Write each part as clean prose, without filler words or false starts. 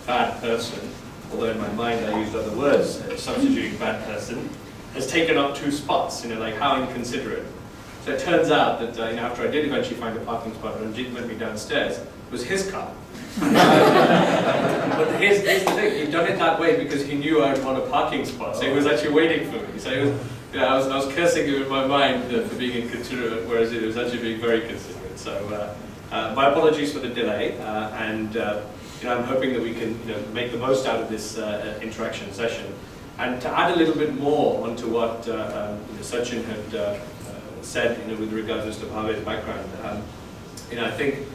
bad person, although in my mind I used other words, substituting bad person, has taken up 2 spots, like how inconsiderate. So it turns out that after I did eventually find a parking spot and Ranjit went me downstairs, it was his car. But here's the thing, he'd done it that way because he knew I'd want a parking spot, so he was actually waiting for me. So he was, I was cursing him in my mind for being inconsiderate, whereas it was actually being very considerate. So my apologies for the delay, and I'm hoping that we can make the most out of this interaction session. And to add a little bit more onto what Sachin had said with regards to Bhawe's background, I think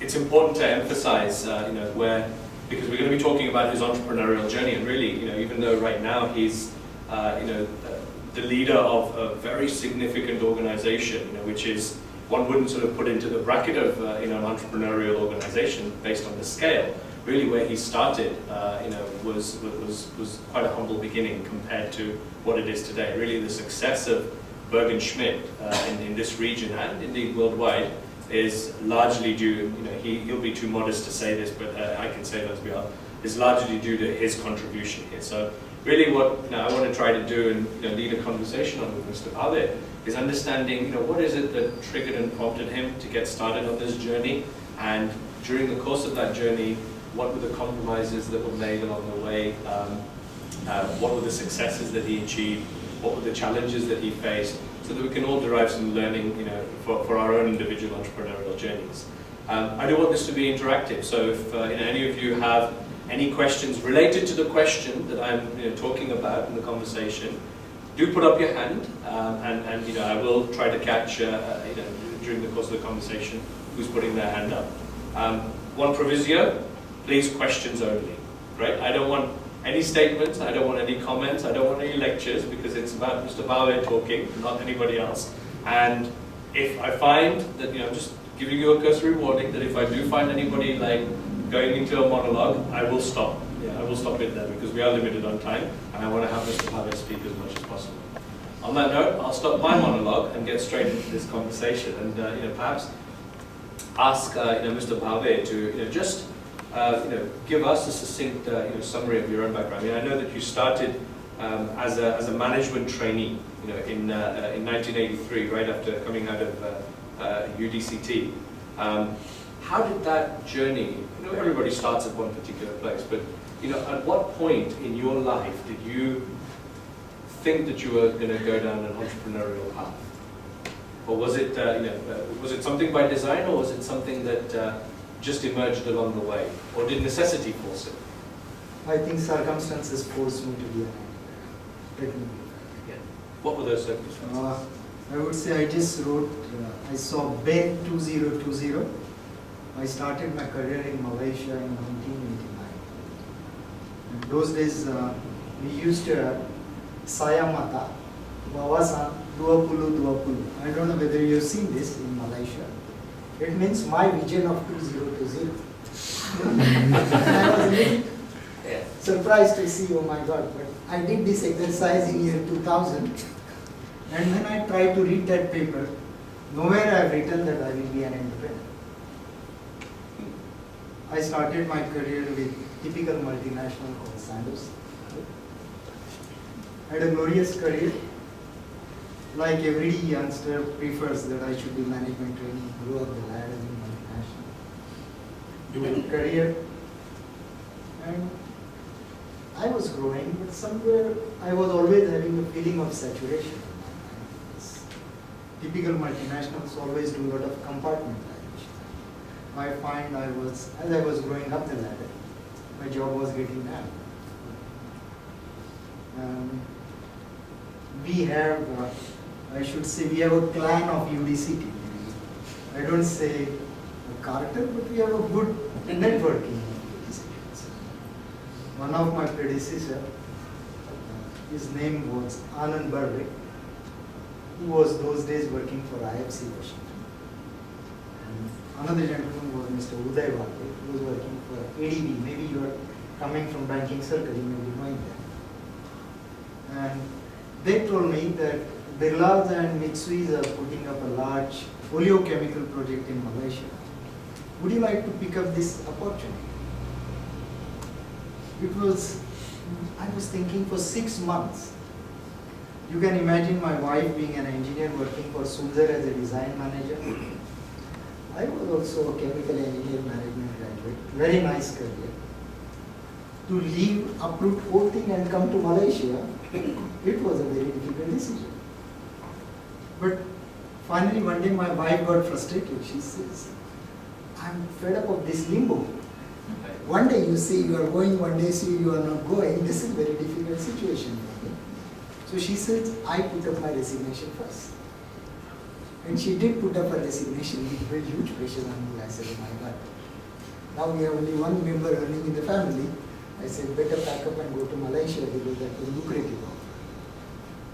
it's important to emphasize because we're going to be talking about his entrepreneurial journey, and really even though right now he's the leader of a very significant organization, which is one wouldn't sort of put into the bracket of an entrepreneurial organization based on the scale. Really, where he started, was quite a humble beginning compared to what it is today. Really, the success of Bergen Schmidt in this region and indeed worldwide is largely due. He'll be too modest to say this, but I can say that as well. Is largely due to his contribution here. So, really, what I want to try to do and lead a conversation on with Mr. Bhawe is understanding what is it that triggered and prompted him to get started on this journey, and during the course of that journey, what were the compromises that were made along the way, what were the successes that he achieved, what were the challenges that he faced, so that we can all derive some learning for our own individual entrepreneurial journeys. I do want this to be interactive, so if any of you have any questions related to the question that I'm talking about in the conversation, do put up your hand, and I will try to catch during the course of the conversation who's putting their hand up. One proviso, please questions only, right? I don't want any statements, I don't want any comments, I don't want any lectures, because it's about Mr. Bhawe talking, not anybody else. And if I find that, I'm just giving you a cursory warning that if I do find anybody going into a monologue, I will stop. I will stop it there because we are limited on time, and I want to have Mr. Bhawe speak as much as possible. On that note, I'll stop my monologue and get straight into this conversation, and perhaps ask Mr. Bhawe to just give us a succinct summary of your own background. I know that you started as a management trainee in 1983, right after coming out of UDCT. How did that journey? Everybody starts at one particular place, but at what point in your life did you think that you were going to go down an entrepreneurial path, or was it was it something by design, or was it something that just emerged along the way, or did necessity force it? I think circumstances forced me to be an entrepreneur. Yeah. What were those circumstances? I would say I just wrote, I saw BEN2020. I started my career in Malaysia in 1989. In those days, we used to have Saya Mata, Bawasan, Duapulu, Duapulu. I don't know whether you've seen this in Malaysia. It means my vision of 2020. And I was really surprised to see, oh my God, but I did this exercise in year 2000. And when I tried to read that paper, nowhere I have written that I will be an entrepreneur. I started my career with typical multinational called Sandoz. I had a glorious career. Like every youngster prefers that I should be management training, grow up the ladder in multinational. Do a career. And I was growing, but somewhere I was always having a feeling of saturation. Typical multinationals always do a lot of compartmentalization. I find as I was growing up the ladder, my job was getting narrow. We have, I should say, we have a clan of UDCT. I don't say a character, but we have a good networking of UDCT. One of my predecessors, his name was Anand Bhawe. He was those days working for IFC Washington. Another gentleman was Mr. Uday Bhawe, who was working for ADB. Maybe you are coming from banking circle, you may be knowing that. And they told me that Birlas and Mitsuis are putting up a large oleochemical project in Malaysia. Would you like to pick up this opportunity? I was thinking for 6 months. You can imagine my wife being an engineer working for Sulzer as a design manager. I was also a chemical engineer management graduate, very nice career. To leave, uproot whole thing and come to Malaysia, it was a very difficult decision. But finally one day my wife got frustrated. She says, I'm fed up of this limbo. One day you say you are going, one day say you are not going. This is a very difficult situation for me. So she says, I put up my resignation first. And she did put up her resignation with very huge pressure on me. I said, oh my God. Now we have only one member earning in the family. I said, better pack up and go to Malaysia because that was lucrative offer.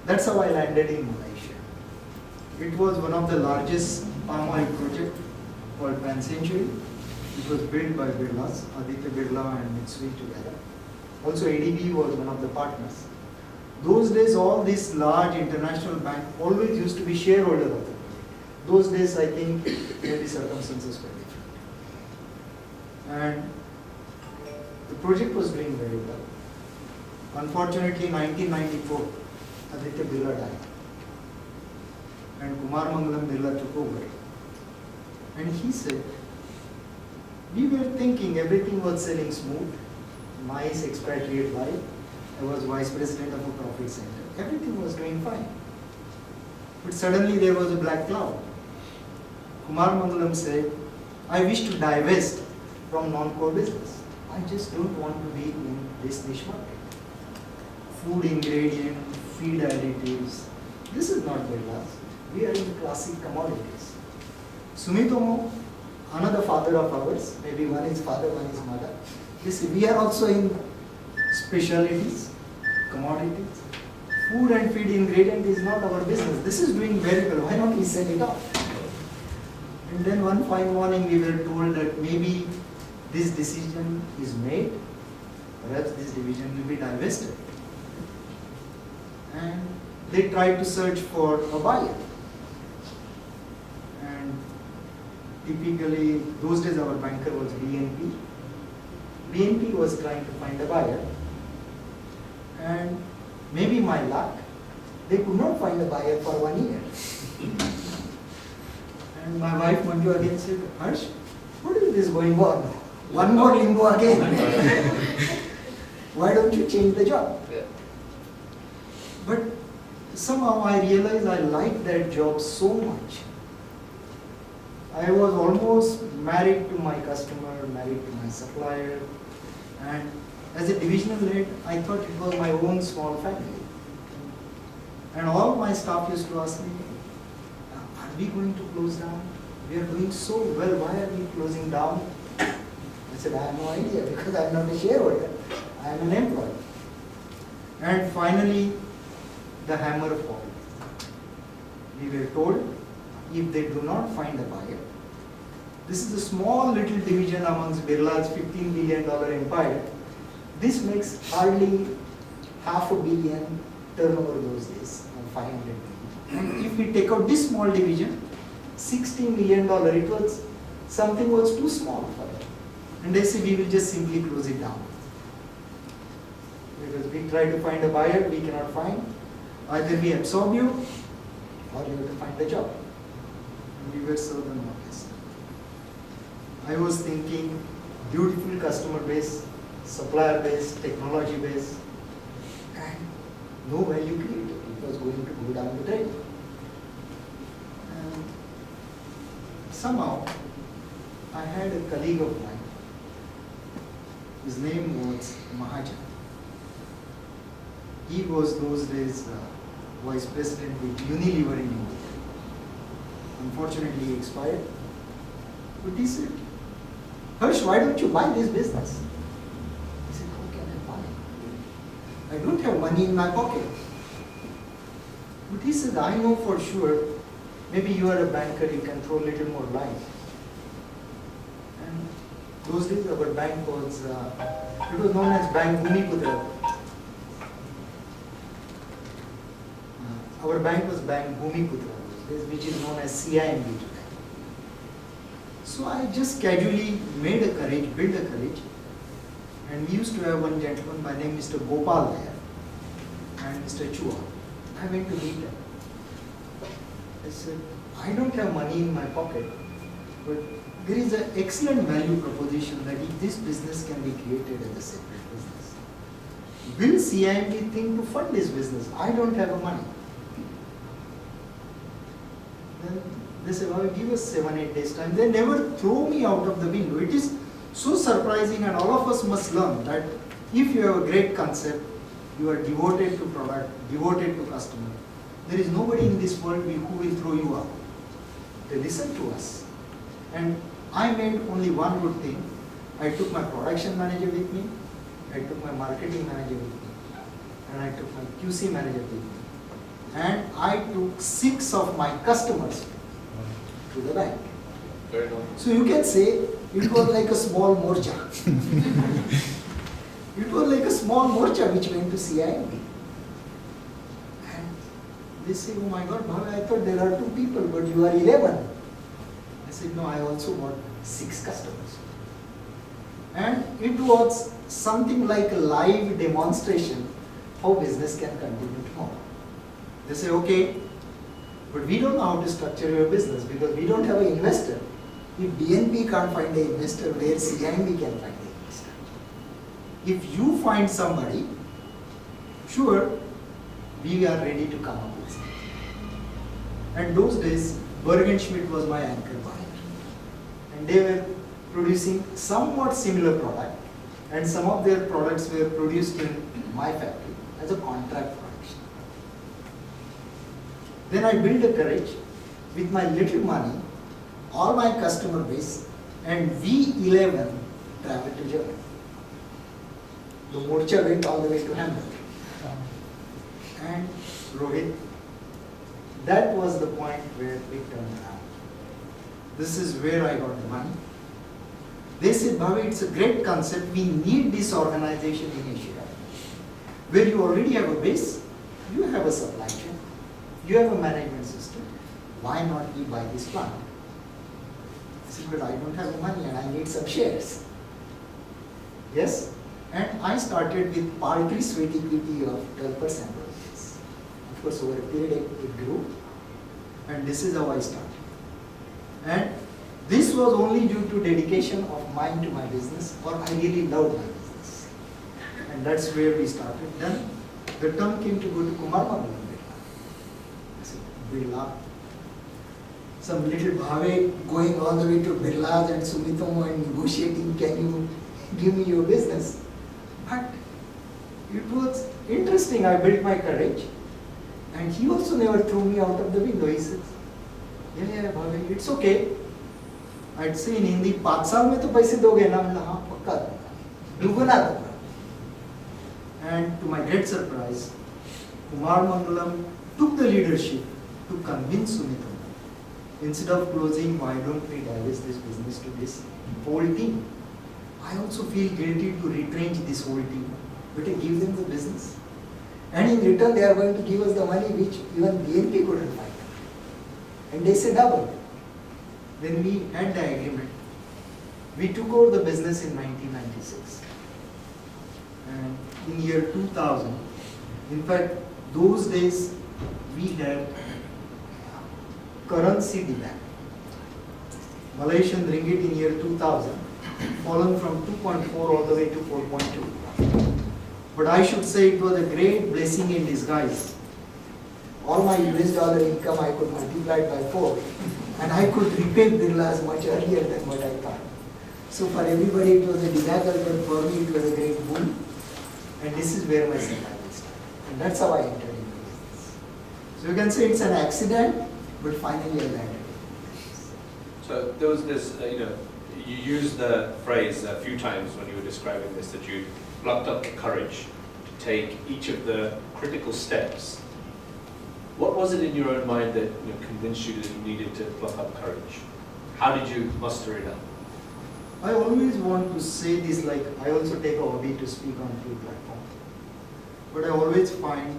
That's how I landed in Malaysia. It was one of the largest palm oil project called BEN2020. It was built by Birlas, Aditya Birla and Mitsui together. Also ADB was one of the partners. Those days all these large international banks always used to be shareholder of the project. Those days I think maybe circumstances were different. And the project was doing very well. Unfortunately, in 1994, Aditya Birla died. And Kumar Mangalam Birla took over. And he said, we were thinking everything was selling smooth, nice expatriate life. I was vice president of a profit center. Everything was doing fine. But suddenly there was a black cloud. Kumar Mangalam said, I wish to divest from non-core business. I just don't want to be in this niche market. Food ingredient, feed additives. This is not Birlas. We are in classic commodities. Sumitomo, another father of ours, maybe one is father, one is mother. We are also in specialties, commodities. Food and feed ingredient is not our business. This is doing very well. Why not we set it up? And then one fine morning we were told that maybe this decision is made, perhaps this division will be divested. And they tried to search for a buyer. And typically, those days our banker was BNP. BNP was trying to find a buyer. And maybe my luck, they could not find a buyer for 1 year. And my wife Manju again said, Harsh, what is this going on? One more limbo again. Why don't you change the job? But somehow I realized I liked that job so much. I was almost married to my customer, married to my supplier, and as a divisional head, I thought it was my own small family. And all my staff used to ask me, are we going to close down? We are doing so well, why are we closing down? I said, I have no idea because I am not a shareholder, I am an employee. And finally, the hammer fell. We were told, if they do not find a buyer, this is a small little division amongst Birla's $15 billion empire. This makes hardly $500 million turnover those days, or 500 million. And if we take out this small division, $60 million, it was, something was too small for it. And they say we will just simply close it down. Because we try to find a buyer, we cannot find. Either we absorb you, or you have to find a job. And we were served on notice. I was thinking, beautiful customer base, supplier base, technology base, and no value created. It was going to go down the drain. And somehow, I had a colleague of mine. His name was Mahajan. He was those days vice president with Unilever in India. Unfortunately, he expired. But he said, Harsh, why don't you buy this business? I said, how can I buy? I don't have money in my pocket. But he said, I know for sure, maybe you are a banker, you control a little more life. And those days our bank was, it was known as Bank Bhumiputra. Our bank was Bank Bhumiputra, which is known as CIMB today. So I just casually made a courage, built a courage, And we used to have one gentleman by name Mr. Gopal there and Mr. Chua. I went to meet him. I said, I don't have money in my pocket, but there is an excellent value proposition that if this business can be created as a separate business, will CIMB think to fund this business? I don't have the money. Then they say, well, give us 7-8 days time. They never throw me out of the window. It is so surprising, and all of us must learn that if you have a great concept, you are devoted to product, devoted to customer, there is nobody in this world who will throw you out. They listen to us. And I made only one good thing. I took my production manager with me, I took my marketing manager with me, and I took my QC manager with me. And I took 6 of my customers to the bank. Very nice. So you can say it was like a small morcha. It was like a small morcha which went to CIMB. And they say, oh my God, Bhawe, I thought there are 2 people, but you are 11. I said, no, I also got 6 customers. And it was something like a live demonstration how business can continue tomorrow. They say, okay, but we don't know how to structure your business because we don't have an investor. If BNP can't find an investor, where CIMB can find an investor? If you find somebody, sure, we are ready to come up with something. And those days, Bergen Schmidt was my anchor buyer. And they were producing somewhat similar product, and some of their products were produced in my factory as a contract production. Then I built a courage with my little money, all my customer base, and V11 traveled to Germany. The morcha went all the way to Hamburg. And Rohit, that was the point where we turned around. This is where I got the money. They said, Bhawe, it's a great concept. We need this organization in Asia, where you already have a base, you have a supply chain, you have a management system. Why not we buy this plant? I said, but I don't have the money and I need some shares. Yes? And I started with partly sweat equity of 12%. Of course, over a period it grew. And this is how I started. And this was only due to dedication of mine to my business, or I really loved my business. And that's where we started. Then the term came to go to Kumar Mangalam Birla. I said, Birla. Some little Bhawe going all the way to Birlas and Sumitomo and negotiating, can you give me your business? But it was interesting. I built my courage. And he also never threw me out of the window. He said, yeah, Bhawe, it's okay. I'd say in Hindi, 5 साल में तो पैसे दोगे ना? मैंने हाँ पक्का दूँगा, दुगना दूँगा. And to my great surprise, Kumar Mangalam took the leadership to convince Sumitomo. Instead of closing, why don't we divest this business to this whole team? I also feel guilty to retrench this whole team, but I give them the business. And in return, they are going to give us the money which even BNP couldn't find. And they said double. Then we had the agreement. We took over the business in 1996. And in year 2000, in fact, those days we had currency devaluation. Malaysian ringgit in year 2000 fallen from 2.4 all the way to 4.2. But I should say it was a great blessing in disguise. All my US dollar income I could multiply it by 4, and I could repay Birlas much earlier than what I thought. So for everybody it was a disaster, but for me it was a great boon. And this is where my survival started. And that's how I entered into business. So you can say it's an accident, but finally I landed. So there was this, you used the phrase a few times when you were describing this, that you plucked up the courage to take each of the critical steps. What was it in your own mind that convinced you that you needed to pluck up courage? How did you muster it up? I always want to say this, like I also take a hobby to speak on few platforms. But I always find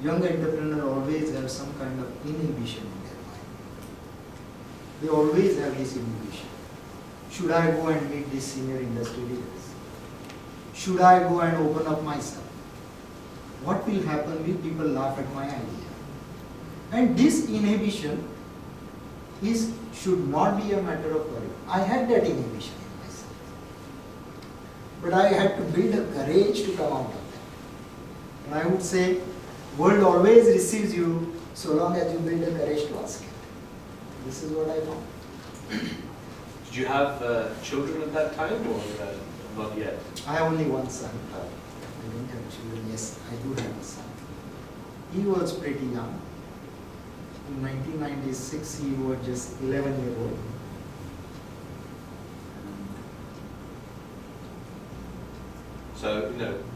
young entrepreneurs always have some kind of inhibition in their mind. They always have this inhibition. Should I go and meet these senior industry leaders? should I go and open up myself? What will happen if people laugh at my idea? And this inhibition should not be a matter of worry. I had that inhibition in myself. But I had to build a courage to come out of that. And I would say, world always receives you so long as you build a courage to ask it. This is what I found. Did you have children at that time or not yet? I have only one son. I don't have children. Yes, I do have a son. He was pretty young. In 1996, he was just 11-year-old. So,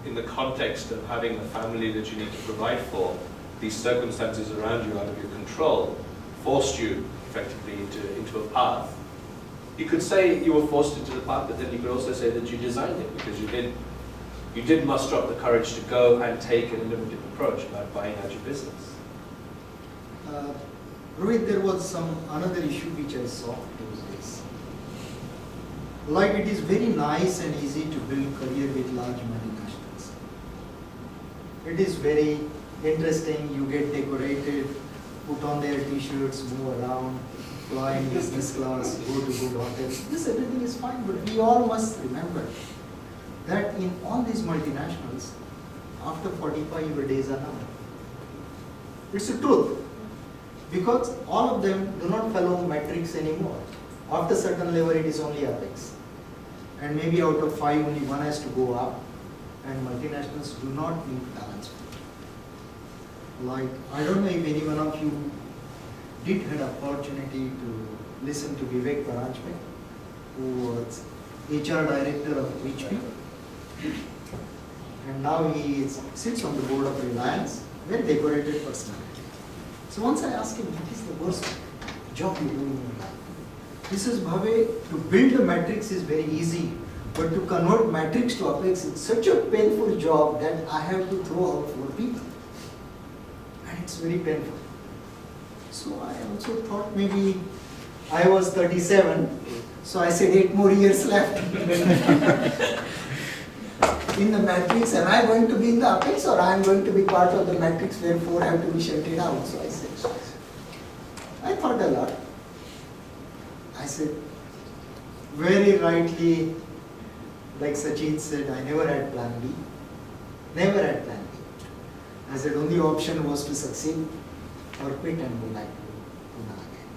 in the context of having a family that you need to provide for, these circumstances around you out of your control forced you effectively into a path. You could say you were forced into the path, but then you could also say that you designed it because you did muster up the courage to go and take an innovative approach about buying out your business. Rohit, there was another issue which I saw those days. Like it is very nice and easy to build career with large multinationals. It is very interesting, you get decorated, put on their t-shirts, move around, fly in business class, go to good hotels. This everything is fine, but we all must remember that in all these multinationals, after 45 your days are numbered. It's a truth. Because all of them do not follow metrics anymore. After certain level it is only apex. And maybe out of 5 only one has to go up. And multinationals do not need balance. Like, I don't know if any one of you did had opportunity to listen to Vivek Paranjpe, who was HR director of HP. And now he sits on the board of Reliance, very decorated personality. So once I asked him, what is the worst job you do in your life? He says, Bhawe, to build a matrix is very easy, but to convert matrix to apex is such a painful job that I have to throw out 4 people. And it's very painful. So I also thought maybe I was 37, so I said 8 more years left. In the matrix, am I going to be in the apex or I am going to be part of the matrix where 4 have to be shunted out? So I said, I thought a lot. I said, very rightly, like Sachin said, I never had plan B. Never had plan B. I said, only option was to succeed or quit and go back to Pune again.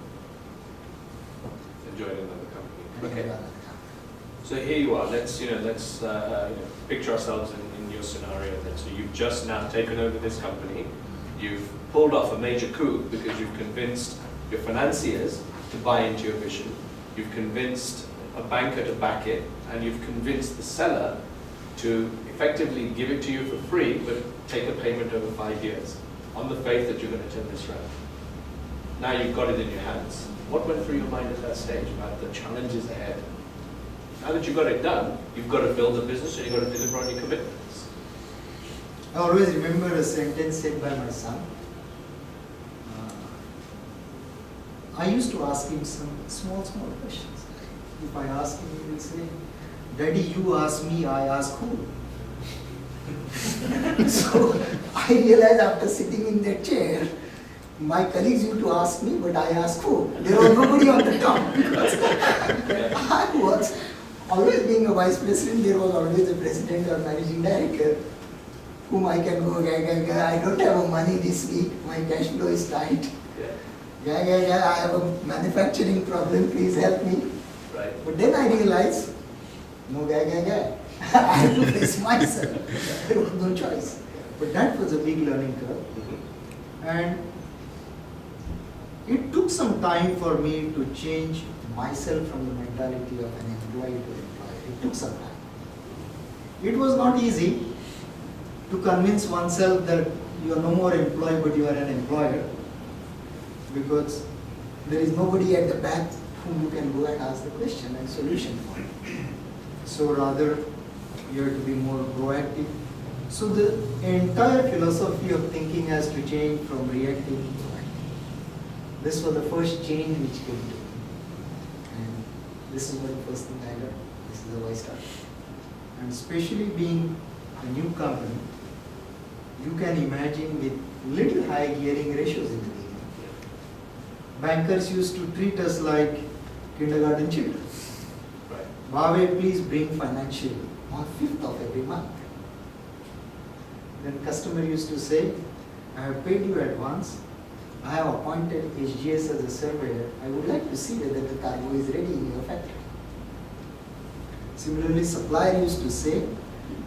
And join another company. Okay. So here you are. Let's picture ourselves in your scenario. Then, so you've just now taken over this company. You've pulled off a major coup because you've convinced your financiers to buy into your vision. You've convinced a banker to back it, and you've convinced the seller to effectively give it to you for free, but take a payment over 5 years on the faith that you're going to turn this around. Now you've got it in your hands. What went through your mind at that stage about the challenges ahead? Now that you've got it done, you've got to build a business and you've got to deliver on your commitments. I always remember a sentence said by my son. I used to ask him some small questions. If I ask him, he will say, Daddy, you ask me, I ask who? So I realized after sitting in that chair, my colleagues used to ask me, but I asked who? There was nobody on the top because I was always being a vice president, there was always a president or managing director whom I can go, I don't have money this week, my cash flow is tight. I have a manufacturing problem, please help me. Right. But then I realized, no, I have to face myself. There was no choice. But that was a big learning curve. Mm-hmm. And it took some time for me to change myself from the mentality of an employee to employer. It took some time. It was not easy to convince oneself that you are no more employee but you are an employer, because there is nobody at the back whom you can go and ask the question and solution for. So rather, you have to be more proactive. So the entire philosophy of thinking has to change from reactive to proactive. This was the first change which came to me. And this is the first thing I learned. This is how I started. And especially being a new company, you can imagine with little high gearing ratios in the beginning. Bankers used to treat us like kindergarten children. Right. Bhawe, please bring financial on 5th of every month. Then customer used to say, I have paid you advance, I have appointed HGS as a surveyor, I would like to see whether the cargo is ready in your factory. Similarly, supplier used to say,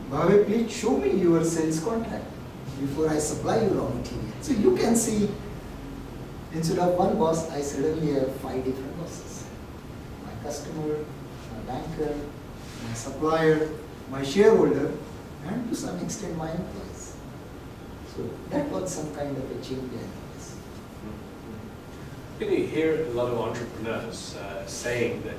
Bhawe, please show me your sales contract before I supply you raw material. So you can see, instead of one boss, I suddenly have 5 different bosses. My customer, my banker, my supplier, my shareholder, and to some extent my employees. So that was some kind of a change in this. You hear a lot of entrepreneurs saying that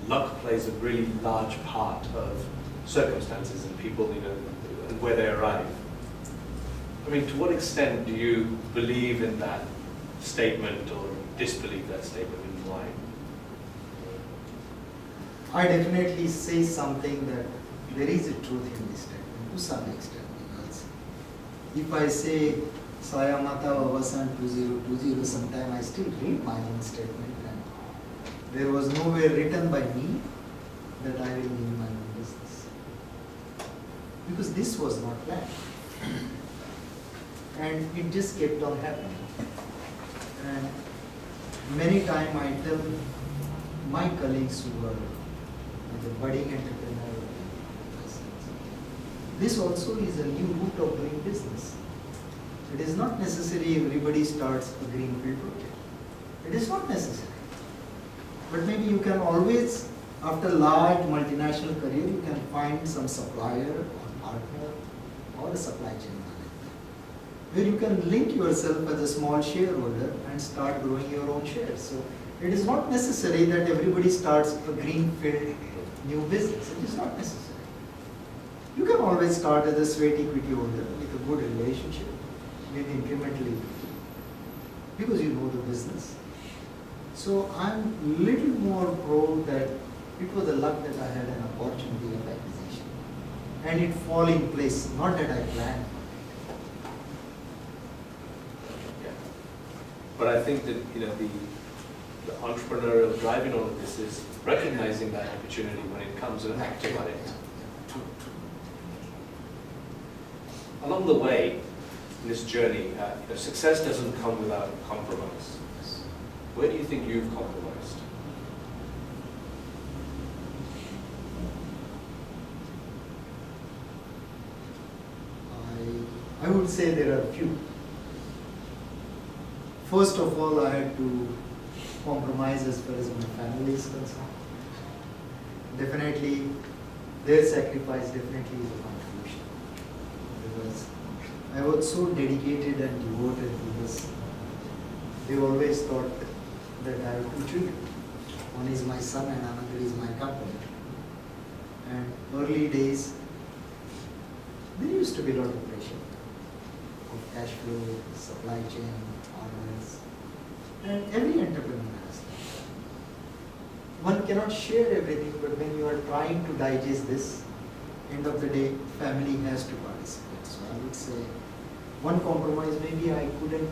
luck plays a really large part of circumstances and people, and where they arrive. I mean, to what extent do you believe in that statement or disbelieve that statement, and why? I definitely say something that there is a truth in this statement to some extent, because if I say Sayamata Vavasan 2020, sometime I still read my own statement, and there was nowhere written by me that I will be in my own business. Because this was not planned. And it just kept on happening. And many times I tell my colleagues who are the budding entrepreneur, this also is a new route of doing business. It is not necessary everybody starts a greenfield project. It is not necessary. But maybe you can always, after large multinational career, you can find some supplier or partner or a supply chain manager, where you can link yourself as a small shareholder and start growing your own shares. So it is not necessary that everybody starts a greenfield new business. It is not necessary. You can always start as a sweat equity holder with a good relationship, with incrementally, because you know the business. So I'm little more pro that it was the luck that I had an opportunity of acquisition, and it fall in place, not that I planned. Yeah. But I think that the entrepreneurial drive in all of this is recognizing that opportunity when it comes and acting on it. Along the way, in this journey, success doesn't come without compromise. Where do you think you've compromised? I would say there are a few. First of all, I had to compromise as far as my family is concerned. Definitely, their sacrifice definitely is a contribution. Because I was so dedicated and devoted to this. They always thought that I have 2 children. One is my son and another is my company. And early days, there used to be a lot of pressure of cash flow, supply chain, orders, and every entrepreneur has that. One cannot share everything, but when you are trying to digest this, end of the day, family has to participate. So I would say one compromise, maybe I couldn't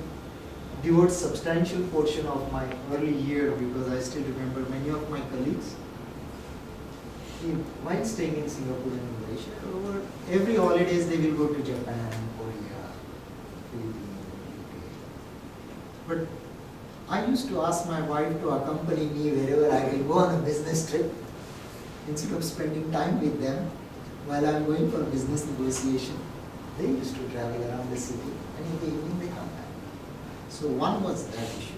devote substantial portion of my early year, because I still remember many of my colleagues, while staying in Singapore and Malaysia, over every holidays they will go to Japan, Korea, Philippines, UK. But I used to ask my wife to accompany me wherever I will go on a business trip, instead of spending time with them while I am going for a business negotiation. They used to travel around the city, and in the evening they come back. So one was that issue.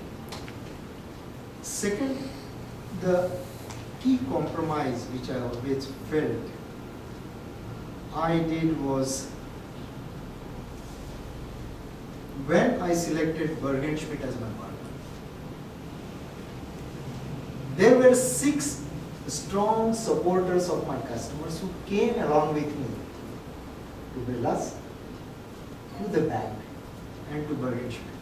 Second, the key compromise which I always felt I did was when I selected Bergenschmidt as my partner. There were 6 strong supporters of my customers who came along with me to Birlas, to the bank, and to Bergenschmidt.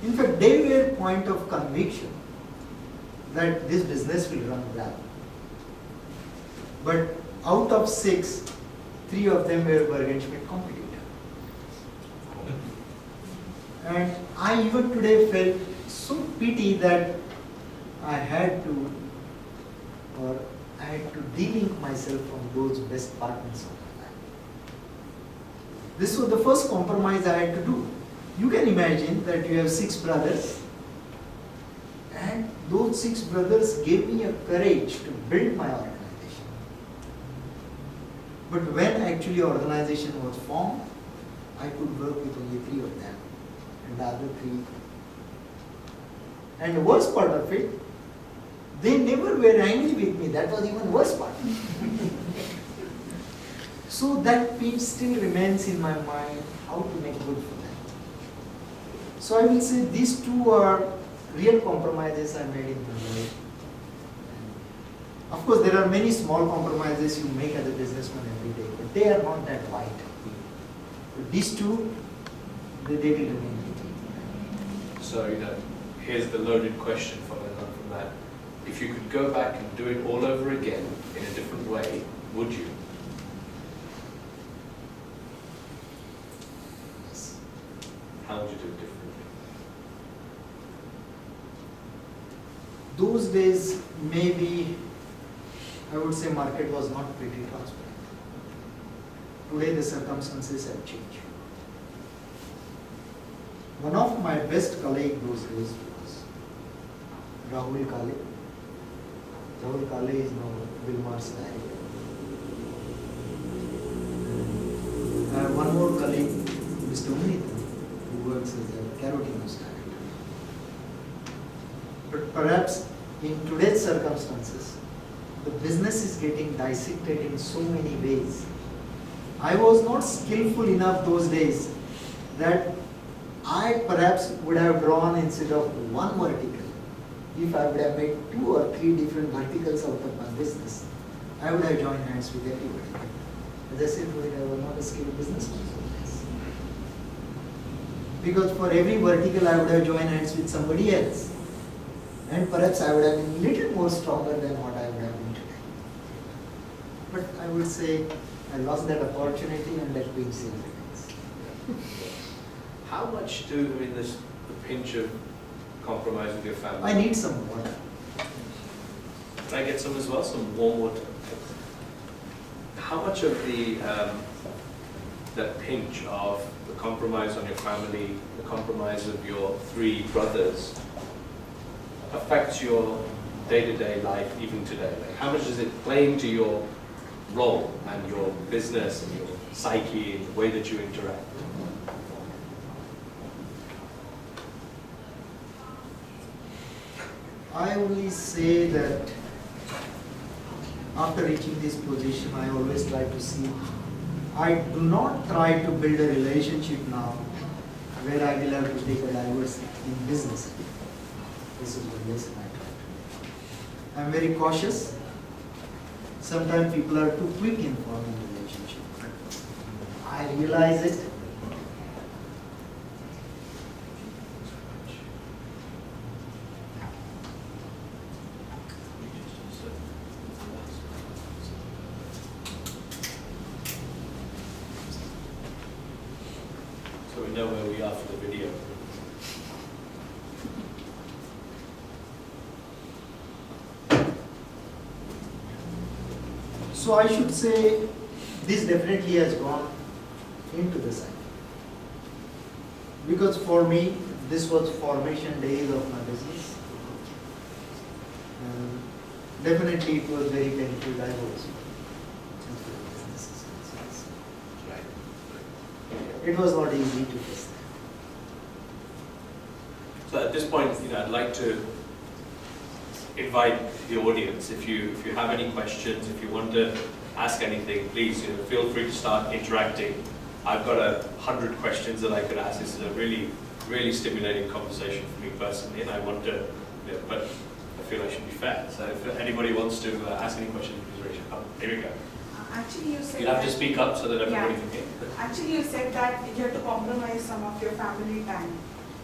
In fact, they were point of conviction that this business will run well. But out of 6, 3 of them were Bergenschmidt competitors. And I even today felt so pity that I had to de-link myself from those best partners of my life. This was the first compromise I had to do. You can imagine that you have 6 brothers, and those 6 brothers gave me a courage to build my organization. But when actually organization was formed, I could work with only 3 of them, and the other 3. And the worst part of it, they never were angry with me. That was even worse part. So that pinch still remains in my mind, how to make good for them. So I will say these 2 are real compromises I made in my life. Of course, there are many small compromises you make as a businessman every day, but they are not that wide. But these 2, they will remain. So, here's the loaded question following on from that. If you could go back and do it all over again in a different way, would you? Yes. How would you do it differently? Those days, maybe, I would say market was not pretty transparent. Today the circumstances have changed. One of my best colleagues those days was Rahul Kale. Rahul Kale is now Wilmar's director. I have one more colleague, Mr. Unithan, who works as a Carotino's director. But perhaps in today's circumstances, the business is getting dissected in so many ways. I was not skillful enough those days that I perhaps would have drawn instead of one vertical. If I would have made 2 or 3 different verticals out of my business, I would have joined hands with everybody. As I said, I was not a skilled businessman. Because for every vertical, I would have joined hands with somebody else. And perhaps I would have been a little more stronger than what I would have been today. But I would say I lost that opportunity and that pinch still remains. How much this the pinch of compromise with your family? I need some water. Can I get some as well? Some warm water. How much of that pinch of the compromise on your family, the compromise of your 3 brothers, affects your day-to-day life even today? Like, how much does it play into your role and your business and your psyche and the way that you interact? I only say that after reaching this position, I always try to see, I do not try to build a relationship now where I will have to take a divorce in business. This is the lesson I try to do. I am very cautious. Sometimes people are too quick in forming a relationship. I realize it. So we know where we are for the video. So I should say this definitely has gone into the cycle. Because for me, this was formation days of my business. And definitely it was very painful divorce. It was not easy to face that. So at this point, I'd like to invite the audience. If you have any questions, if you want to ask anything, please feel free to start interacting. I've got 100 questions that I could ask. This is a really, really stimulating conversation for me personally, and I want to, but I feel I should be fair. So if anybody wants to ask any questions, please raise your hand. Here we go. Actually, you said You'll have to speak up so that everybody Yeah. can hear. Actually, you said that you have to compromise some of your family time.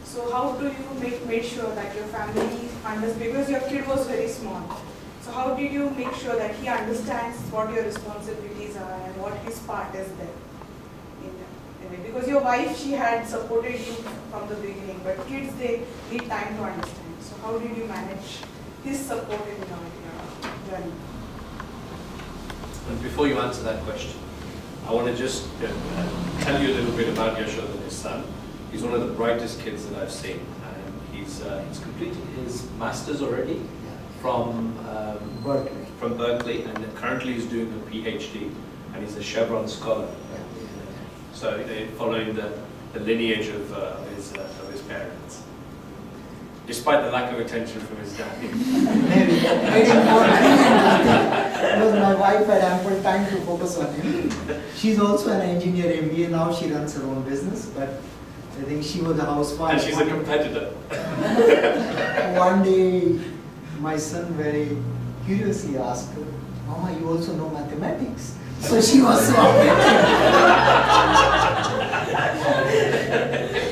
So how do you make sure that your family understands, because your kid was very small, So how did you make sure that he understands what your responsibilities are and what his part is there? In it? Because your wife, she had supported you from the beginning, but kids, they need time to understand. So how did you manage his support in your journey? And before you answer that question, I want to just tell you a little bit about Yashoda and his son. He's one of the brightest kids that I've seen, and he's completed his master's already from Berkeley, and currently he's doing a PhD, and he's a Chevron scholar. So following the lineage of his parents, despite the lack of attention from his dad. Very important. Because my wife had ample time to focus on him. She's also an engineer MBA now. She runs her own business, but I think she was a housewife. And she's a competitor. One day, my son very curiously asked her, "Mama, you also know mathematics?" So she was so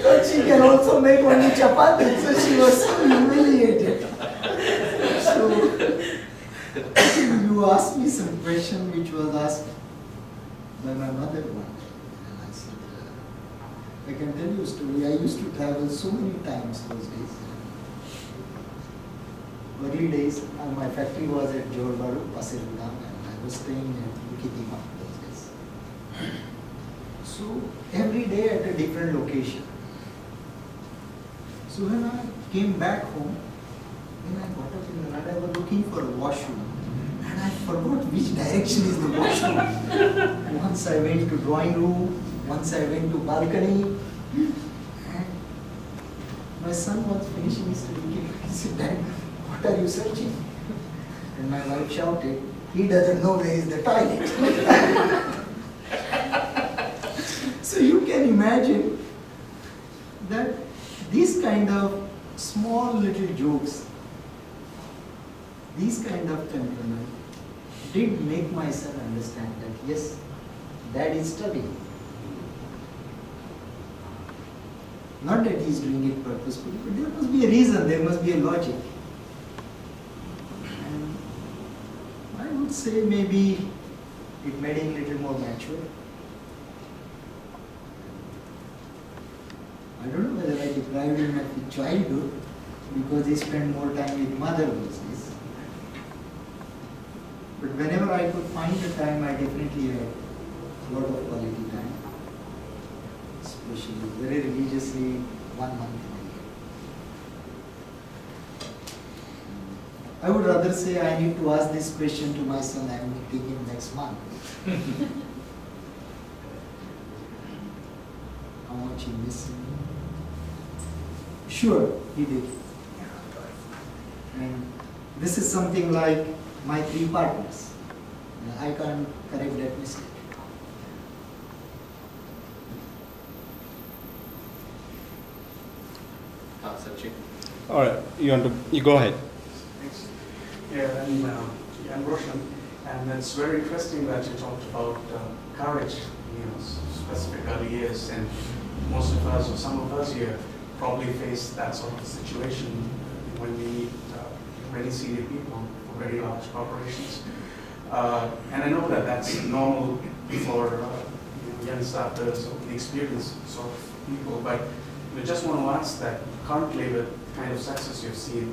but she can also make only chapati, so she was so humiliated. So you asked me some question which was asked by my mother one day. And I said, I can tell you a story. I used to travel so many times those days. Early days, my factory was at Johor Bahru, Pasir-Udang, and I was staying at Bukit-Timah those days. So every day at a different location. So when I came back home, when I got up in the night, I was looking for a washroom. And I forgot which direction is the washroom. Once I went to drawing room, once I went to balcony. And my son was finishing his study. He said, "Dad, what are you searching?" And my wife shouted, "He doesn't know where is the toilet." So you can imagine that these kind of small little jokes, these kind of temperament did make my son understand that yes, Dad is studying. Not that he is doing it purposefully, but there must be a reason, there must be a logic. And I would say maybe it made him a little more mature. I don't know whether I deprived him of his childhood because he spent more time with mother those days. But whenever I could find the time, I definitely had a lot of quality time. Especially very religiously 1 month in a year. I would rather say I need to ask this question to my son. I am meeting him next month. How much he missed me? Sure, he did. And this is something like my 3 partners. I can't correct that mistake. Sachin. All right, you go ahead. Thanks. Yeah, and I'm Roshan, and it's very interesting that you talked about courage, specific early years, and most of us, or some of us here, probably face that sort of situation when we meet very senior people for very large corporations. And I know that that's normal for young starters or inexperienced sort of people, but I just want to ask that currently with the kind of success you've seen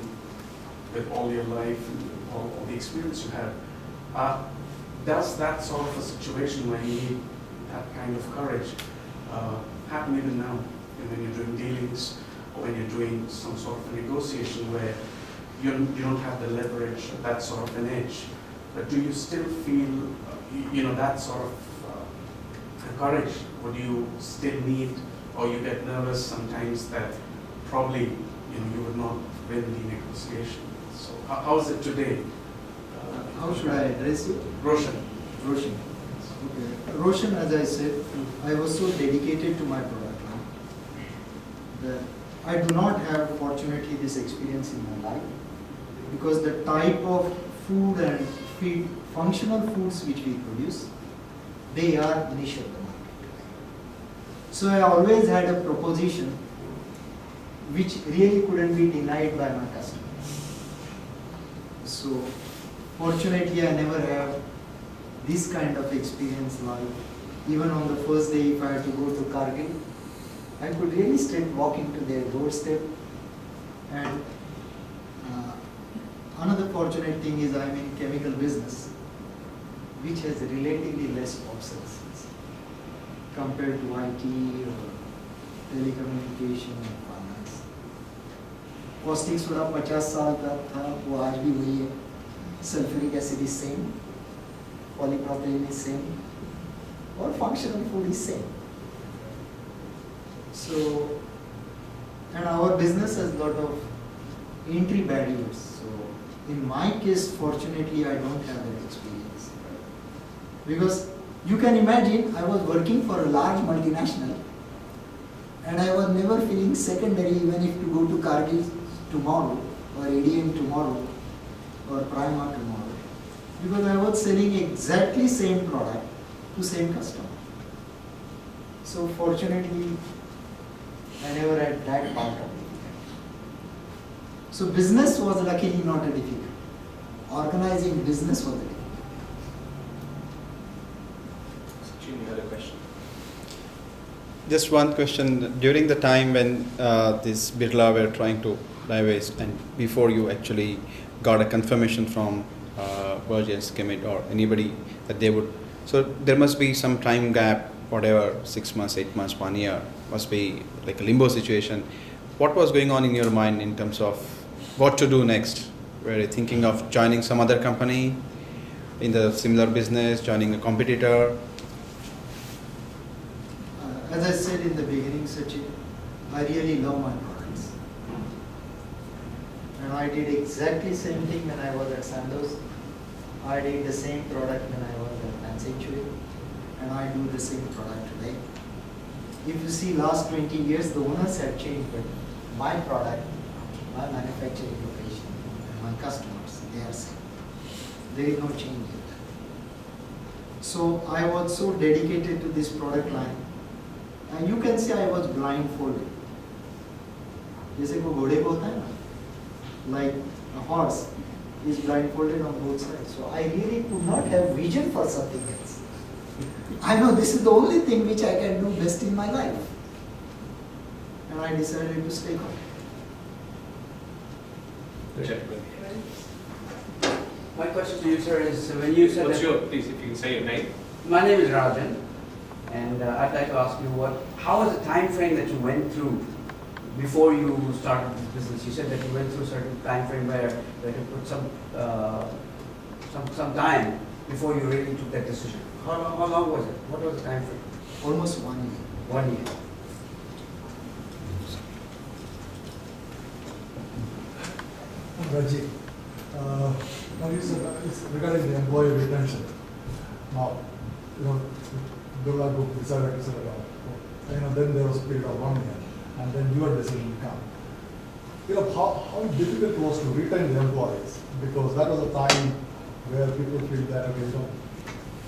with all your life and all the experience you have, does that sort of a situation where you need that kind of courage happen even now? When you're doing dealings or when you're doing some sort of a negotiation where you don't have the leverage or that sort of an edge, but do you still feel that sort of courage? Or do you still need, or you get nervous sometimes that probably you would not win the negotiation? So how is it today? How should I address it? Roshan. Roshan. Okay. Roshan, as I said, I was so dedicated to my product line that I do not have, fortunately, this experience in my life, because the type of food and feed, functional foods which we produce, they are niche of the market. So I always had a proposition which really couldn't be denied by my customers. So Fortunately, I never have this kind of experience. Like even on the first day, if I had to go to Kargil, I could really straight walk into their doorstep. And another fortunate thing is I'm in chemical business, which has relatively less obsolescence compared to IT or telecommunication or finance. Caustic soda 50 साल का था, वो आज भी वही है. Sulfuric acid is same, polypropylene is same, or functional food is same. So, and our business has lot of entry barriers. So, in my case, fortunately, I don't have that experience. Because you can imagine, I was working for a large multinational, and I was never feeling secondary even if to go to Kargil tomorrow, or ADM tomorrow, or Primark tomorrow. Because I was selling exactly same product to same customer. So fortunately, I never had that part of it. So business was luckily not a difficult. Organizing business was a difficult. Sachin, you had a question? Just one question. During the time when this Birla were trying to divest, and before you actually got a confirmation from Burgess, Kemet, or anybody that they would, so there must be some time gap, whatever, 6 months, 8 months, 1 year, must be like a limbo situation. What was going on in your mind in terms of what to do next? Were you thinking of joining some other company in the similar business, joining a competitor? As I said in the beginning, Sachin, I really love my products. And I did exactly same thing when I was at Sandoz. I did the same product when I was at Sanctuary. And I do the same product today. If you see last 20 years, the owners have changed, but my product, my manufacturing location, and my customers, they are same. There is no change in that. So I was so dedicated to this product line. And you can see I was blindfolded. जैसे को घोड़े को होता है ना, like a horse is blindfolded on both sides. So I really could not have vision for something else. I know this is the only thing which I can do best in my life. And I decided to stay on. Gentlemen. My question to you, sir, is when you said What's that, your, please, if you can say your name. my name is Rajan, and I'd like to ask you how was the time frame that you went through before you started this business? You said that you went through a certain time frame where you put some time before you really took that decision. How long was it? What was the time frame? Almost 1 year. 1 year. Rajiv, now you said it's regarding the employee retention. Now, Birla Group decided to set it up. Then there was a period of 1 year, and then your decision came. How difficult it was to retain the employees, because that was a time where people feel that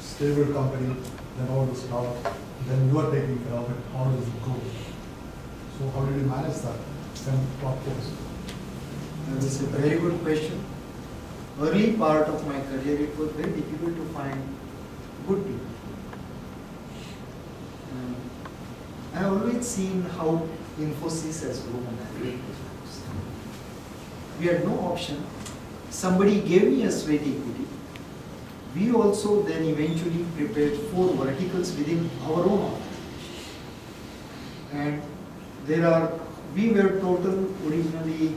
stable company, then all the stuff, then you are taking care of it. How does it go? So how did you manage that? And what was? That is a very good question. Early part of my career, it was very difficult to find good people. I have always seen how Infosys has grown and great business. We had no option. Somebody gave me a sweat equity. We also then eventually prepared 4 verticals within our own organization. And we were total originally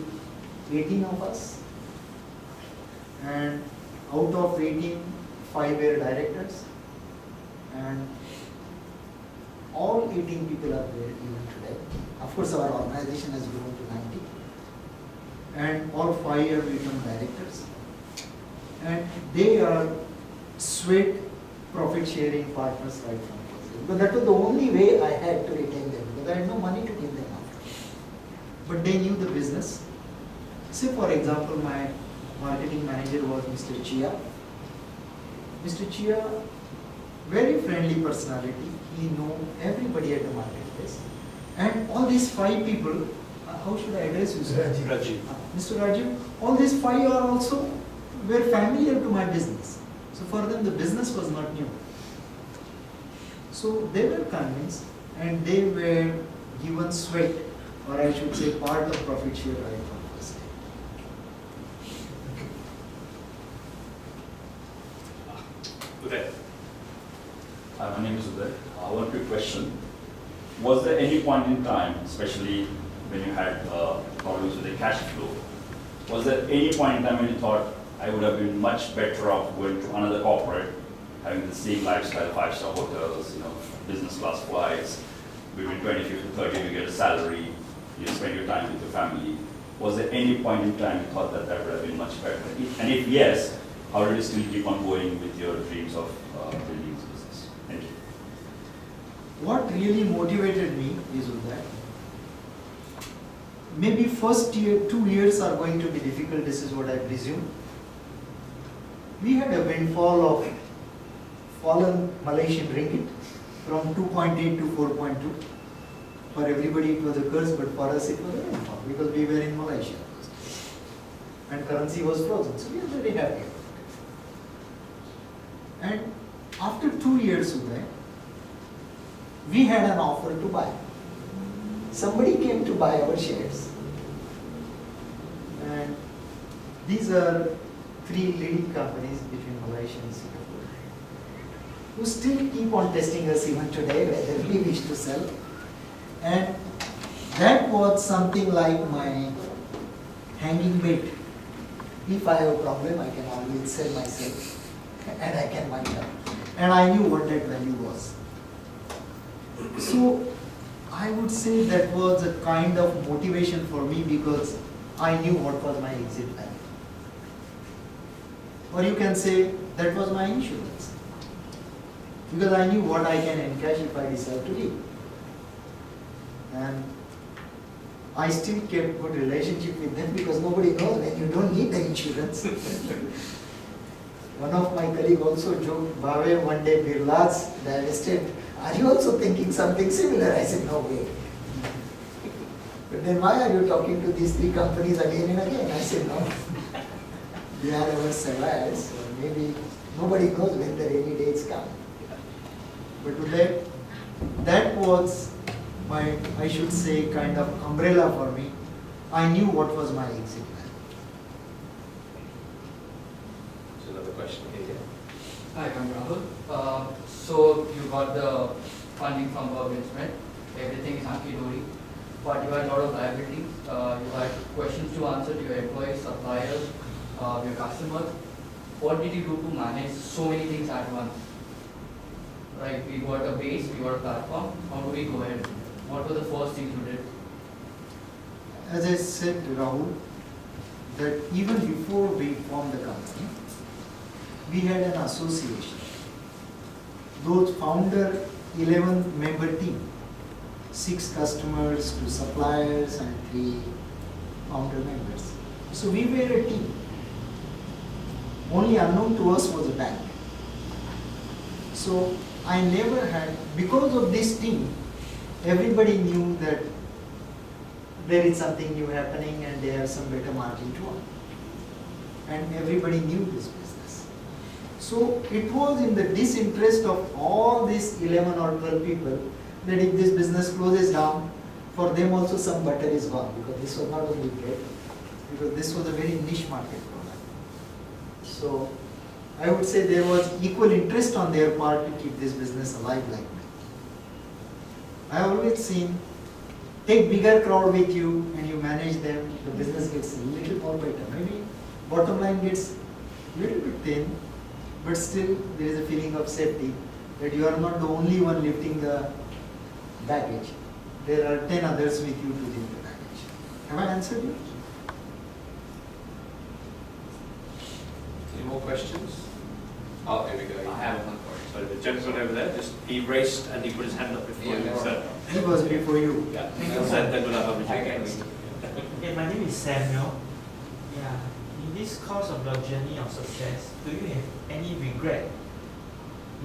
18 of us. And out of 18, 5 were directors. And all 18 people are there even today. Of course, our organization has grown to 90. And all 5 have become directors. And they are sweat profit sharing partners right from first. But that was the only way I had to retain them, because I had no money to give them after. But they knew the business. Say for example, my marketing manager was Mr. Chia. Mr. Chia, very friendly personality. He knew everybody at the marketplace. And all these 5 people, how should I address you, sir? Rajiv. Mr. Rajiv, all these 5 are also were familiar to my business. So for them, the business was not new. So they were convinced, and they were given sweat, or I should say part of profit share right from first day. Uday. Hi, my name is Uday. One quick question. Was there any point in time, especially when you had problems with the cash flow, was there any point in time when you thought, I would have been much better off going to another corporate, having the same lifestyle, 5-star hotels, business class flights, between 25 to 30 you get a salary, you spend your time with your family. Was there any point in time you thought that that would have been much better? And if yes, how did you still keep on going with your dreams of building this business? Thank you. What really motivated me is that maybe first year, 2 years are going to be difficult, this is what I presume. We had a windfall of fallen Malaysian ringgit from 2.8 to 4.2. For everybody it was a curse, but for us it was a windfall because we were in Malaysia. And currency was frozen, so we were very happy. And after 2 years, Uday, we had an offer to buy. Somebody came to buy our shares. And these are 3 leading companies between Malaysia and Singapore, who still keep on testing us even today whether we wish to sell. And that was something like my hanging bait. If I have a problem, I can always sell myself and I can wind up. And I knew what that value was. So I would say that was a kind of motivation for me because I knew what was my exit plan. Or you can say that was my insurance. Because I knew what I can encash if I decide to leave. And I still kept good relationship with them because nobody knows when you don't need the insurance. One of my colleagues also joked, Bhawe, one day Birla's divested. Are you also thinking something similar? I said, no way. But then why are you talking to these 3 companies again and again? I said, no. They are our survivors. So maybe nobody knows when the rainy days come. But that was my, I should say, kind of umbrella for me. I knew what was my exit plan. So another question here. Hi, I'm Rahul. So you got the funding from BEN2020, everything is hunky-dory, but you had a lot of liabilities. You had questions to answer to your employees, suppliers, your customers. What did you do to manage so many things at once? Like we got a base, we got a platform. How do we go ahead? What were the first things you did? As I said, Rahul, that even before we formed the company, we had an association. Those founder 11-member team, 6 customers, 2 suppliers and 3 founder members. So we were a team. Only unknown to us was a bank. So I never had, because of this team, everybody knew that there is something new happening and they have some better margin to earn. And everybody knew this business. So it was in the disinterest of all these 11 or 12 people that if this business closes down, for them also some butter is gone, because this was not only bread, because this was a very niche market product. So I would say there was equal interest on their part to keep this business alive like me. I have always seen, take bigger crowd with you and you manage them, the business gets a little more better. Maybe bottom line gets a little bit thin, but still there is a feeling of safety that you are not the only one lifting the baggage. There are 10 others with you to lift the baggage. Have I answered you? Any more questions? Oh, here we go. I have one question. So the gentleman over there, he raised and he put his hand up before you. So, He was before you. yeah, then we'll have Apri next. Okay, my name is Samuel. Yeah, in this course of your journey of success, do you have any regret?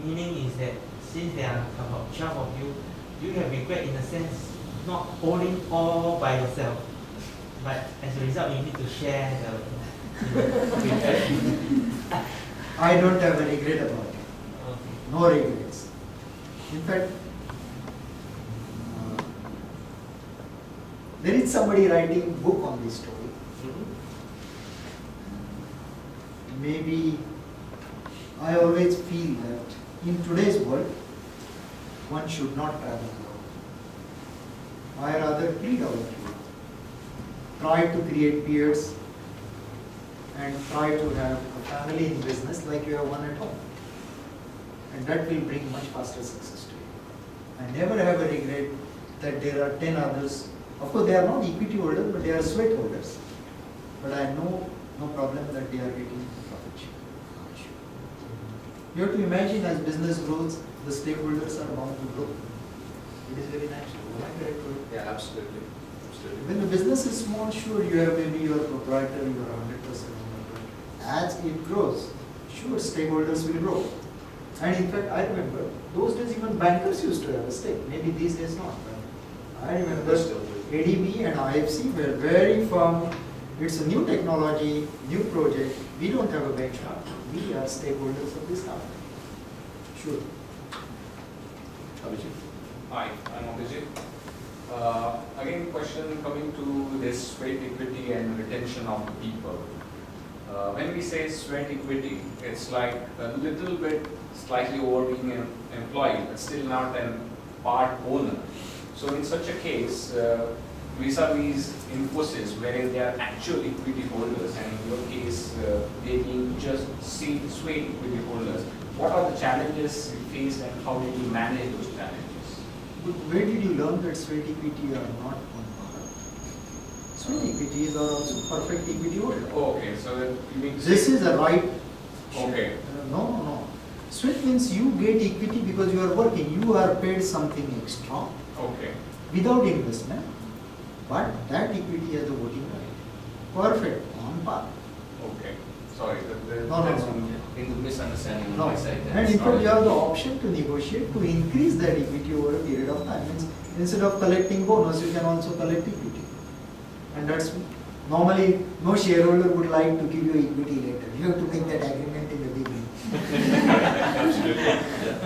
Meaning is that since there are about 12 of you, do you have regret in the sense not holding all by yourself, but as a result you need to share I don't have a regret about it. No regrets. In fact, there is somebody writing a book on this story. Maybe I always feel that in today's world, one should not travel alone. I rather plead our case. Try to create peers and try to have a family in business like you have one at home. And that will bring much faster success to you. I never have a regret that there are 10 others. Of course, they are not equity holders, but they are sweat holders. But I know no problem that they are getting profit share. You have to imagine as business grows, the stakeholders are bound to grow. It is very natural. Am I correct? Yeah, absolutely. Absolutely. When the business is small, sure, you have maybe your proprietor, you are 100% owner. As it grows, sure, stakeholders will grow. And in fact, I remember, those days even bankers used to have a stake. Maybe these days not. But I remember ADB and IFC were very firm. It's a new technology, new project. We don't have a benchmark. We are stakeholders of this company. Sure. Abhijit. Hi, I'm Abhijit. Again, question coming to this sweat equity and retention of the people. When we say sweat equity, it's like a little bit slightly over being an employee, but still not a part owner. So in such a case, vis-a-vis Infosys, wherein they are actual equity holders, and in your case, they being just sweat equity holders, what are the challenges you faced and how did you manage those challenges? But where did you learn that sweat equity are not on par? Sweat equities are also perfect equity holders. Oh, okay, so you mean This is a right. okay. No. Sweat means you get equity because you are working. You are paid something extra Okay. without investment, but that equity has a voting right. Perfect, on par. Okay. Sorry, No. that's in the misunderstanding on No. my side. And in fact, you have the option to negotiate to increase that equity over a period of time. Means instead of collecting bonus, you can also collect equity. And that's normally no shareholder would like to give you equity later. You have to make that agreement in the beginning. Absolutely. Yeah.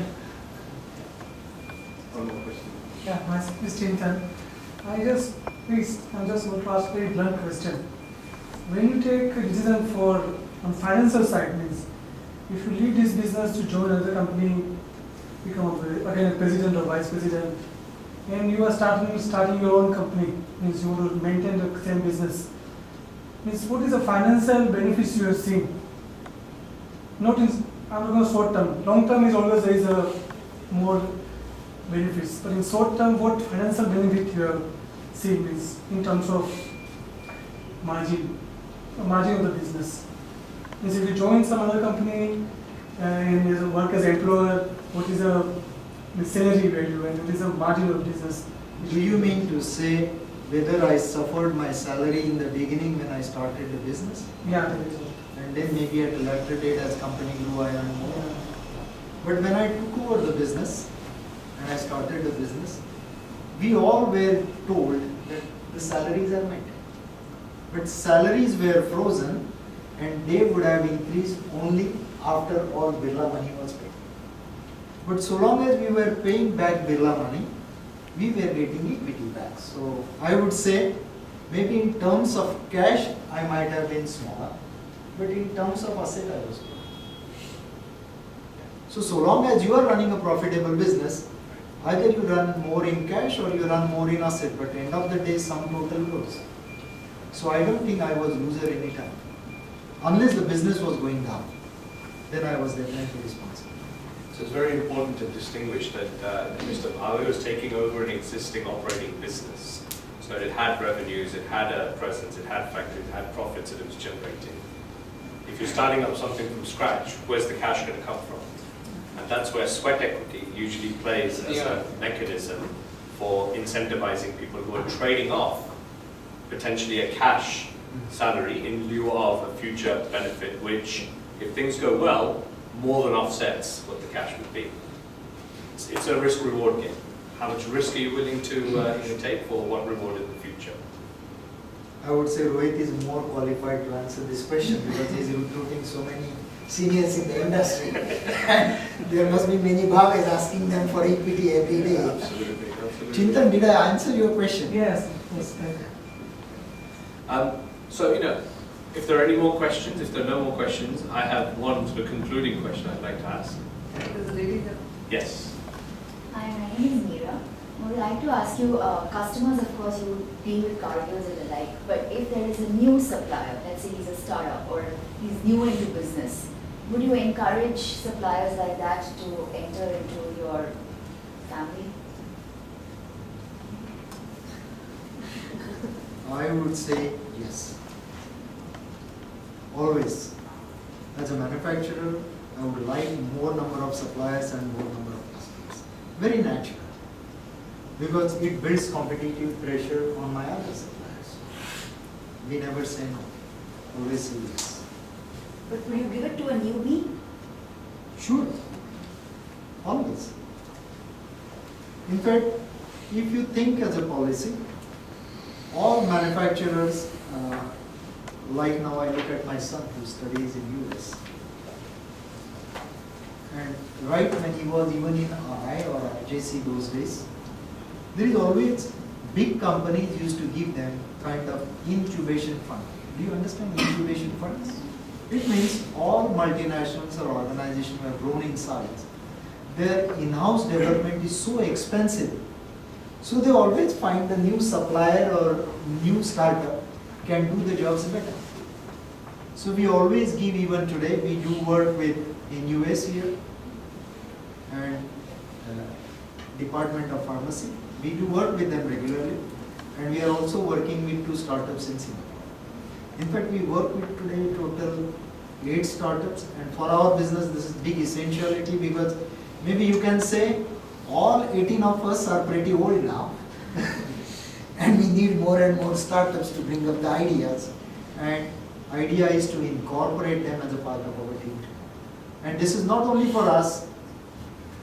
One more question. Yeah, myself is Chintan. I'm just going to ask a very blunt question. When you take a decision for on financial side, means if you leave this business to join another company, become again a president or vice president, and you are starting your own company, means you will maintain the same business. Means what is the financial benefits you have seen? Not in, I'm not going to short term. Long term is always there is a more benefits, but in short term, what financial benefit you have seen is in terms of margin of the business. Means if you join some other company and you work as employer, what is the salary value and what is the margin of business? Do you mean to say whether I suffered my salary in the beginning when I started the business? Yeah, that is And then maybe at a later date as company grew, I earned more. But when I took over the business and I started the business, we all were told that the salaries are met. But salaries were frozen and they would have increased only after all Birla money was paid. But so long as we were paying back Birla money, we were getting equity back. So I would say maybe in terms of cash, I might have been smaller, but in terms of asset, I was good. So long as you are running a profitable business, either you run more in cash or you run more in asset, but end of the day, sum total goes. So I don't think I was loser any time. Unless the business was going down, then I was definitely responsible. So it's very important to distinguish that Mr. Bhawe was taking over an existing operating business. So it had revenues, it had a presence, it had factories, it had profits that it was generating. If you're starting up something from scratch, where's the cash going to come from? And that's where sweat equity usually plays as a mechanism for incentivizing people who are trading off potentially a cash salary in lieu of a future benefit, which, if things go well, more than offsets what the cash would be. It's a risk-reward game. How much risk are you willing to take for what reward in the future? I would say Rohit is more qualified to answer this question because he is recruiting so many seniors in the industry. There must be many Bhaves asking them for equity every day. Absolutely, absolutely. Chintan, did I answer your question? Yes, yes, thank you. So, if there are any more questions, if there are no more questions, I have one sort of concluding question I'd like to ask. There's a lady there. Yes. Hi, my name is Meera. I would like to ask you, customers, of course, you deal with car dealers and the like, but if there is a new supplier, let's say he's a startup or he's new into business, would you encourage suppliers like that to enter into your family? I would say yes. Always. As a manufacturer, I would like more number of suppliers and more number of customers. Very natural. Because it builds competitive pressure on my other suppliers. We never say no. Always say yes. But will you give it to a newbie? Sure. Always. In fact, if you think as a policy, all manufacturers, like now I look at my son who studies in US. And right when he was even in RI or RJC those days, there is always big companies used to give them kind of incubation fund. Do you understand incubation funds? It means all multinationals or organizations who have grown in size, their in-house development is so expensive. So they always find a new supplier or new startup can do the jobs better. So we always give, even today, we do work with in US here and Department of Pharmacy. We do work with them regularly, and we are also working with 2 startups in Singapore. In fact, we work with today total 8 startups, and for our business this is big essentiality because maybe you can say all 18 of us are pretty old now and we need more and more startups to bring up the ideas, and idea is to incorporate them as a part of our team. And this is not only for us,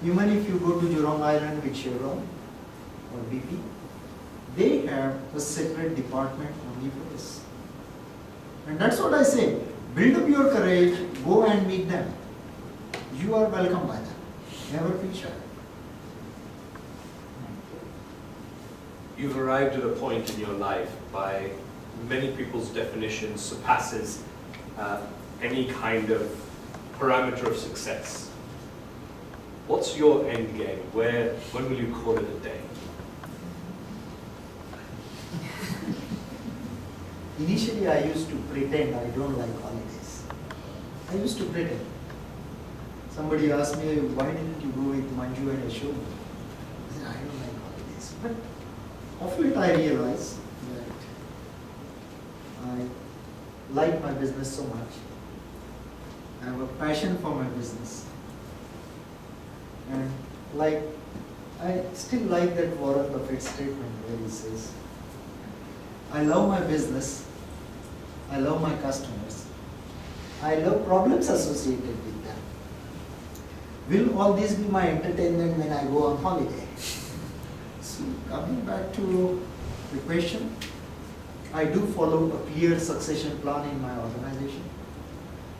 even if you go to Jurong Island with Chevron or BP, they have a separate department only for this. And that's what I say, build up your courage, go and meet them. You are welcome by them, never feel shy. You've arrived at a point in your life by many people's definition surpasses any kind of parameter of success. What's your end game? When will you call it a day? Initially I used to pretend I don't like holidays. I used to pretend. Somebody asked me, why didn't you go with Manju and Ashok? I said, I don't like holidays. But of late I realized that I like my business so much. I have a passion for my business. And I still like that Warren Buffett statement where he says, I love my business, I love my customers, I love problems associated with them. Will all this be my entertainment when I go on holiday? So coming back to the question, I do follow a clear succession plan in my organization.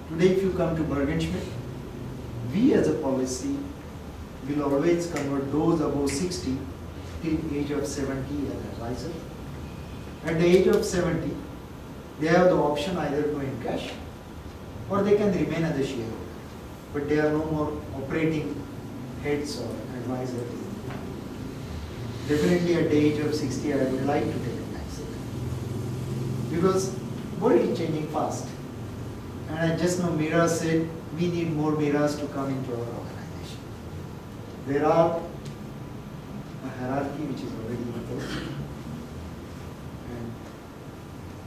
Today if you come to Bergenschmidt, we as a policy will always convert those above 60 till age of 70 as advisor. At the age of 70, they have the option either to in cash or they can remain as a shareholder. But they are no more operating heads or advisors. Definitely at the age of 60, I would like to take an exit. Because world is changing fast. And I just know Meera said, we need more Meeras to come into our organization. There are a hierarchy which is already in place.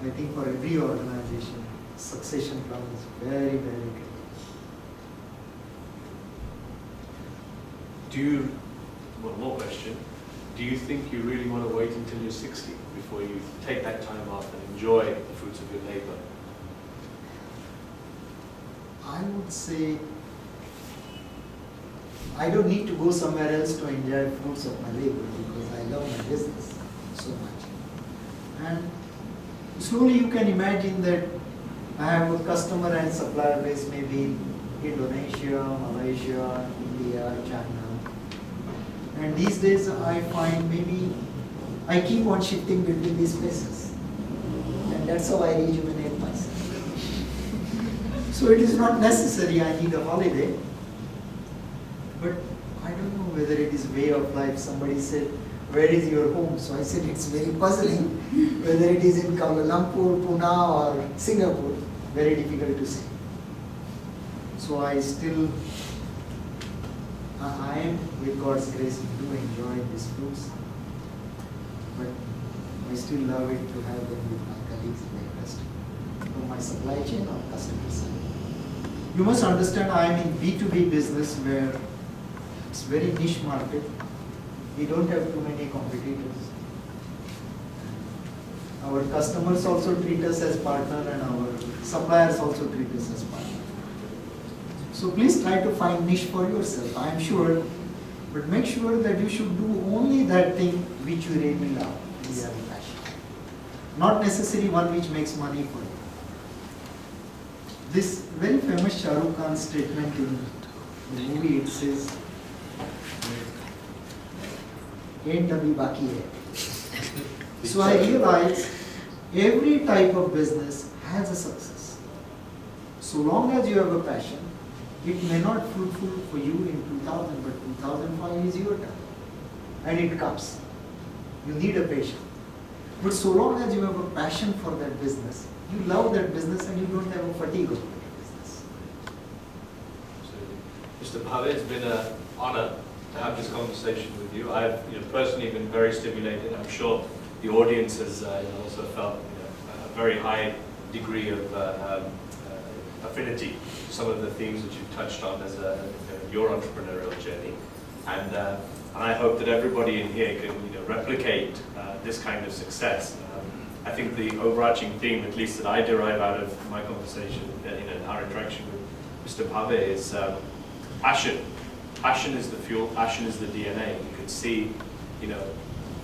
I think for every organization, succession plan is very, very critical. One more question. Do you think you really want to wait until you're 60 before you take that time off and enjoy the fruits of your labor? I would say, I don't need to go somewhere else to enjoy fruits of my labor because I love my business so much. And Slowly you can imagine that I have a customer and supplier base maybe in Indonesia, Malaysia, India, China. And these days I find maybe I keep on shifting between these places. And that's how I rejuvenate myself. So it is not necessary I need a holiday. But I don't know whether it is way of life. Somebody said, where is your home? So I said it's very puzzling whether it is in Kuala Lumpur, Pune or Singapore. Very difficult to say. So I am, with God's grace, do enjoy these fruits. But I still love it to have them with my colleagues in the rest from my supply chain or customer side. You must understand I am in B2B business where it's very niche market. We don't have too many competitors. Our customers also treat us as partner and our suppliers also treat us as partner. So please try to find niche for yourself, I am sure, but make sure that you should do only that thing which you really love, you have a passion. Not necessarily one which makes money for you. This very famous Shah Rukh Khan statement in the movie, it says, "End abhi baki hai." So I realize every type of business has a success. So long as you have a passion, it may not fruitful for you in 2000, but 2005 is your time. And it comes. You need a patience. But so long as you have a passion for that business, you love that business and you don't have a fatigue of that business. Mr. Bhawe, it's been an honor to have this conversation with you. I've personally been very stimulated. I'm sure the audience has also felt a very high degree of affinity to some of the themes that you've touched on as your entrepreneurial journey. And I hope that everybody in here can replicate this kind of success. I think the overarching theme, at least that I derive out of my conversation, our interaction with Mr. Bhawe, is passion. Passion is the fuel, passion is the DNA. You can see,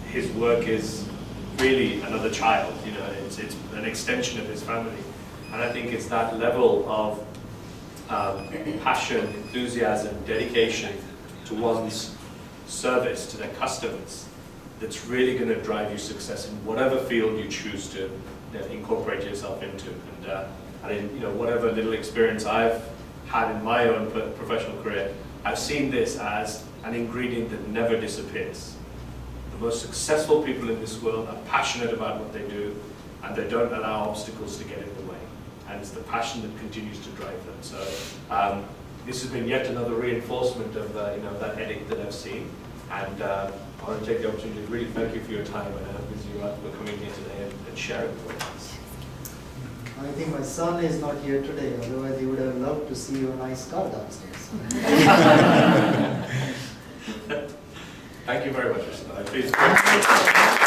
his work is really another child, it's an extension of his family. And I think it's that level of passion, enthusiasm, dedication to one's service to their customers that's really going to drive you success in whatever field you choose to incorporate yourself into. And whatever little experience I've had in my own professional career, I've seen this as an ingredient that never disappears. The most successful people in this world are passionate about what they do, and they don't allow obstacles to get in the way. And it's the passion that continues to drive them. So this has been yet another reinforcement of that edict that I've seen. And I want to take the opportunity to really thank you for your time and with you for coming here today and sharing with us. I think my son is not here today, otherwise he would have loved to see your nice car downstairs. Thank you very much, Mr. I appreciate it.